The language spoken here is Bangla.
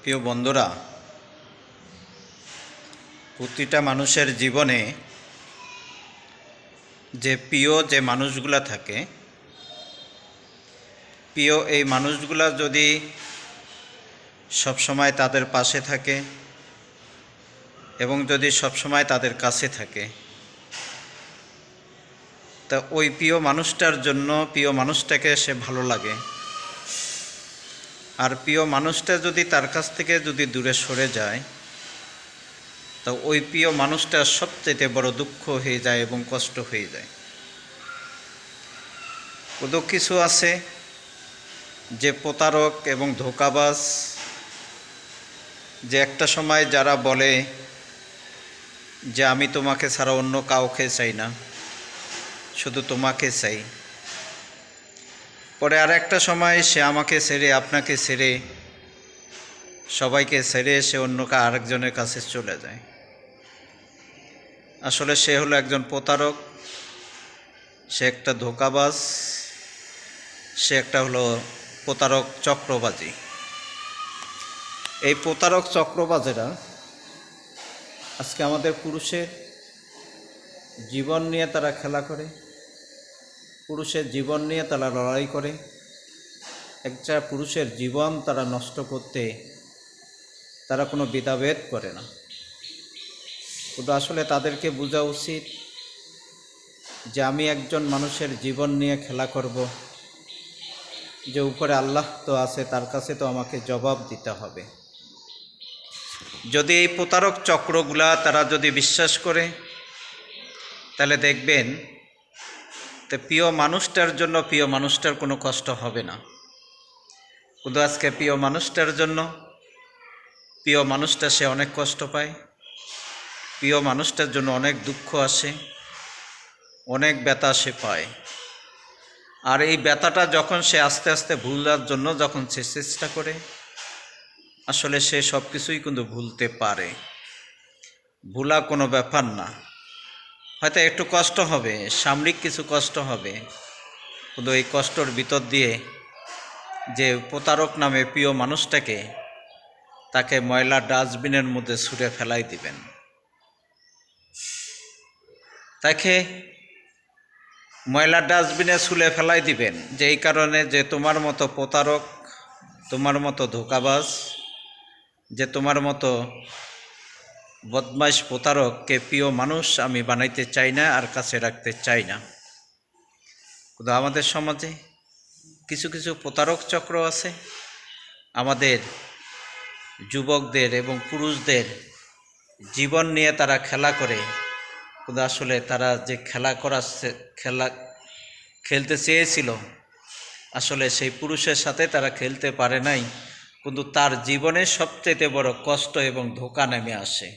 প্রিয় বন্ধুরা, প্রতিটা মানুষের জীবনে যে মানুষগুলা থাকে, প্রিয় এই মানুষগুলা যদি সবসময় তাদের পাশে থাকে এবং যদি সবসময় তাদের কাছে থাকে, তা ওই প্রিয় মানুষটার জন্য প্রিয় মানুষটাকে সে ভালো লাগে। আর প্রিয় মানুষটা যদি তার কাছ থেকে যদি দূরে সরে যায়, তো ওই প্রিয় মানুষটা সবচেয়ে বড় দুঃখ হয়ে যায় এবং কষ্ট হয়ে যায়। কত কিছু আছে যে প্রতারক এবং ধোঁকাবাজ, যে একটা সময় যারা বলে যে আমি তোমাকে ছাড়া অন্য কাউকে চাই না, শুধু তোমাকে চাই, পরে আর একটা সময় সে আমাকে ছেড়ে, আপনাকে ছেড়ে, সবাইকে ছেড়ে সে অন্য আরেকজনের কাছে চলে যায়। আসলে সে হলো একজন প্রতারক, সে একটা ধোঁকাবাজ, সে একটা হলো প্রতারক চক্রবাজি। এই প্রতারক চক্রবাজেরা আজকে আমাদের পুরুষের জীবন নিয়ে তারা খেলা করে, পুরুষের জীবন নিয়ে তারা লড়াই করে, একটা পুরুষের জীবন তারা নষ্ট করতে তারা কোনো ভেদাভেদ করে না। কিন্তু আসলে তাদেরকে বোঝা উচিত যে আমি একজন মানুষের জীবন নিয়ে খেলা করব, যে উপরে আল্লাহ তো আছে, তার কাছে তো আমাকে জবাব দিতে হবে। যদি এই প্রতারক চক্রগুলা তারা যদি বিশ্বাস করে, তাহলে দেখবেন তো প্রিয় মানুষটার জন্য প্রিয় মানুষটার কোনো কষ্ট হবে না। কিন্তু আজকে প্রিয় মানুষটার জন্য প্রিয় মানুষটা সে অনেক কষ্ট পায়, প্রিয় মানুষটার জন্য অনেক দুঃখ আসে, অনেক ব্যথা সে পায়। আর এই ব্যথাটা যখন সে আস্তে আস্তে ভুলার জন্য যখন সে চেষ্টা করে, আসলে সে সব কিছুই কিন্তু ভুলতে পারে। ভুলা কোনো ব্যাপার না, হয়তো একটু কষ্ট হবে, সাময়িক কিছু কষ্ট হবে, কিন্তু এই কষ্টর ভিতর দিয়ে যে প্রতারক নামে প্রিয় মানুষটাকে তাকে ময়লা ডাস্টবিনের মধ্যে ছুঁড়ে ফেলাই দিবেন। তাকে ময়লা ডাস্টবিনে ছুঁড়ে ফেলাই দিবেন, যে এই কারণে যে তোমার মতো প্রতারক, তোমার মতো ধোঁকাবাজ, যে তোমার মতো বদমাইশ প্রতারককে প্রিয় মানুষ আমি বানাইতে চাই না আর কাছে রাখতে চাই না। কিন্তু আমাদের সমাজে কিছু কিছু প্রতারক চক্র আছে, আমাদের যুবকদের এবং পুরুষদের জীবন নিয়ে তারা খেলা করে। কিন্তু আসলে তারা যে খেলতে চেয়েছিল, আসলে সেই পুরুষের সাথে তারা খেলতে পারে নাই, কিন্তু তার জীবনে সবচেয়ে বড় কষ্ট এবং ধোঁকা নেমে আসে।